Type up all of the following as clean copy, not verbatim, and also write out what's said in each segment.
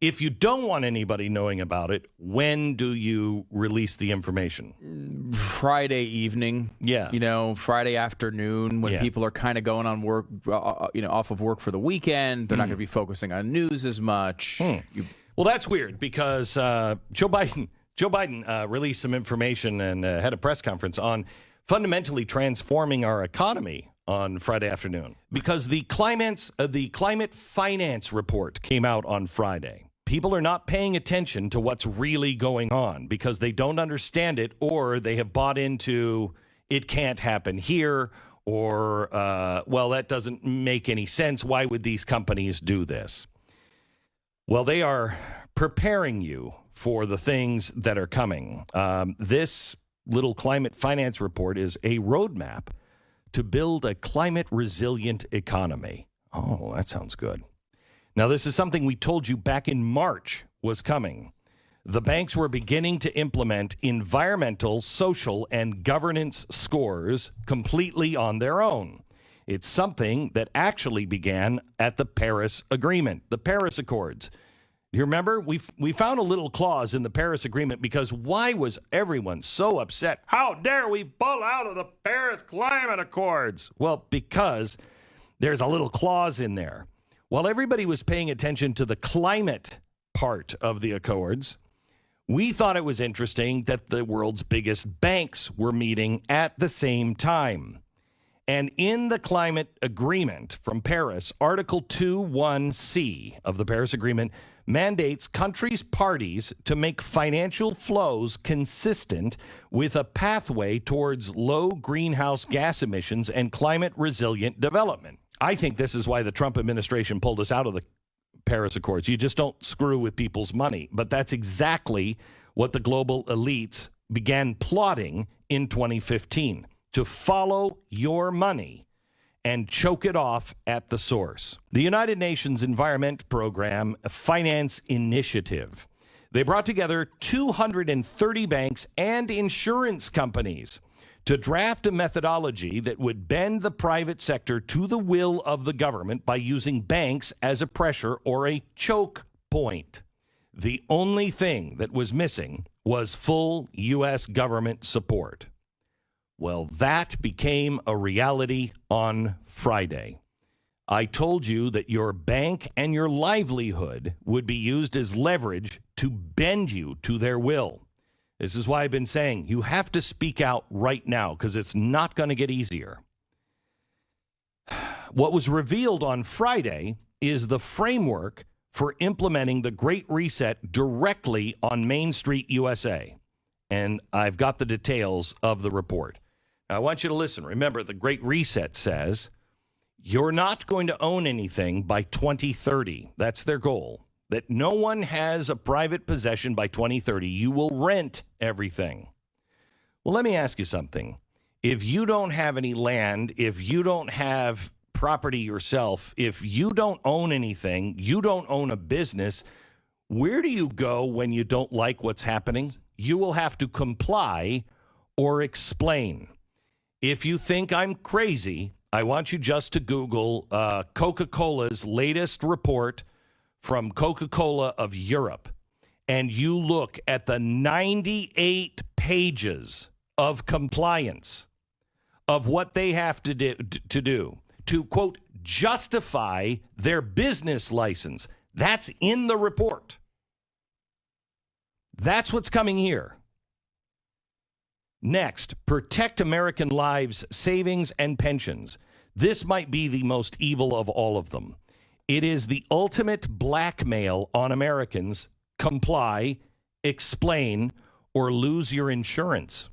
If you don't want anybody knowing about it, when do you release the information? Friday evening. Yeah. Friday afternoon when people are kind of going on work, off of work for the weekend. They're not going to be focusing on news as much. Well, that's weird because Joe Biden released some information and had a press conference on fundamentally transforming our economy on Friday afternoon because the climate finance report came out on Friday. People are not paying attention to what's really going on because they don't understand it, or they have bought into it can't happen here, or that doesn't make any sense. Why would these companies do this? Well, they are preparing you for the things that are coming. This little climate finance report is a roadmap to build a climate-resilient economy. Oh, that sounds good. Now, this is something we told you back in March was coming. The banks were beginning to implement environmental, social, and governance scores completely on their own. It's something that actually began at the Paris Agreement, the Paris Accords. You remember? We found a little clause in the Paris Agreement because why was everyone so upset? How dare we pull out of the Paris Climate Accords? Well, because there's a little clause in there. While everybody was paying attention to the climate part of the Accords, we thought it was interesting that the world's biggest banks were meeting at the same time. And in the climate agreement from Paris, Article 2.1c of the Paris Agreement mandates countries' parties to make financial flows consistent with a pathway towards low greenhouse gas emissions and climate-resilient development. I think this is why the Trump administration pulled us out of the Paris Accords. You just don't screw with people's money. But that's exactly what the global elites began plotting in 2015, to follow your money and choke it off at the source. The United Nations Environment Program Finance Initiative. They brought together 230 banks and insurance companies to draft a methodology that would bend the private sector to the will of the government by using banks as a pressure or a choke point. The only thing that was missing was full U.S. government support. Well, that became a reality on Friday. I told you that your bank and your livelihood would be used as leverage to bend you to their will. This is why I've been saying you have to speak out right now because it's not going to get easier. What was revealed on Friday is the framework for implementing the Great Reset directly on Main Street, USA. And I've got the details of the report. Now, I want you to listen. Remember, the Great Reset says you're not going to own anything by 2030. That's their goal. That no one has a private possession by 2030. You will rent everything. Well, let me ask you something. If you don't have any land, if you don't have property yourself, if you don't own anything, you don't own a business, where do you go when you don't like what's happening? You will have to comply or explain. If you think I'm crazy, I want you just to Google Coca-Cola's latest report from Coca-Cola of Europe, and you look at the 98 pages of compliance of what they have to do to, quote, justify their business license. That's in the report. That's what's coming here. Next, protect American lives, savings, and pensions. This might be the most evil of all of them. It is the ultimate blackmail on Americans. Comply, explain, or lose your insurance.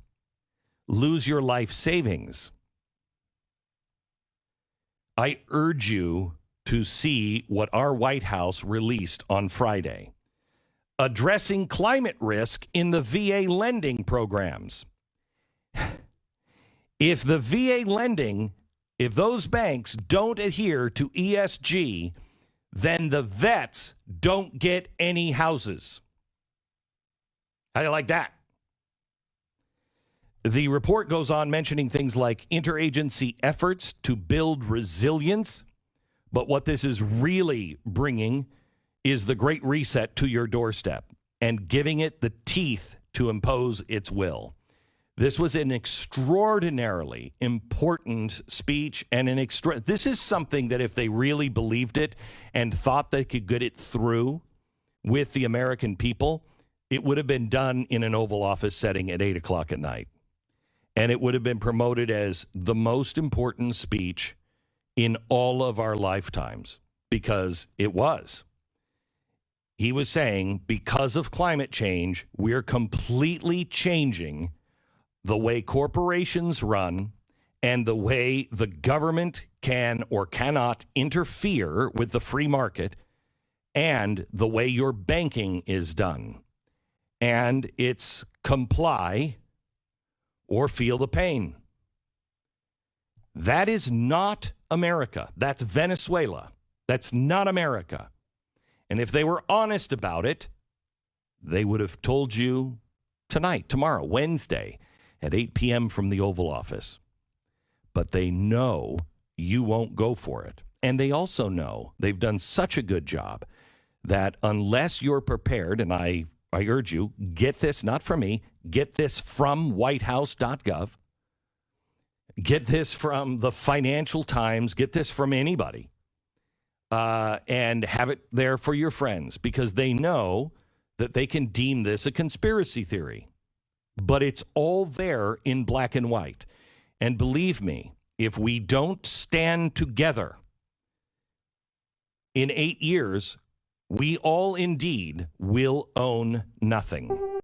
Lose your life savings. I urge you to see what our White House released on Friday. Addressing climate risk in the VA lending programs. If the VA lending, if those banks don't adhere to ESG, then the vets don't get any houses. How do you like that? The report goes on mentioning things like interagency efforts to build resilience. But what this is really bringing is the Great Reset to your doorstep and giving it the teeth to impose its will. This was an extraordinarily important speech, and this is something that if they really believed it and thought they could get it through with the American people, it would have been done in an Oval Office setting at 8 o'clock at night. And it would have been promoted as the most important speech in all of our lifetimes, because it was. He was saying, because of climate change, we're completely changing the way corporations run and the way the government can or cannot interfere with the free market and the way your banking is done. And it's comply or feel the pain. That is not America. That's Venezuela. That's not America. And if they were honest about it, they would have told you tonight, tomorrow, Wednesday, at 8 p.m. from the Oval Office. But they know you won't go for it. And they also know they've done such a good job that unless you're prepared, and I urge you, get this, not from me, get this from whitehouse.gov, get this from the Financial Times, get this from anybody, and have it there for your friends, because they know that they can deem this a conspiracy theory. But it's all there in black and white. And believe me, if we don't stand together in 8 years, we all indeed will own nothing.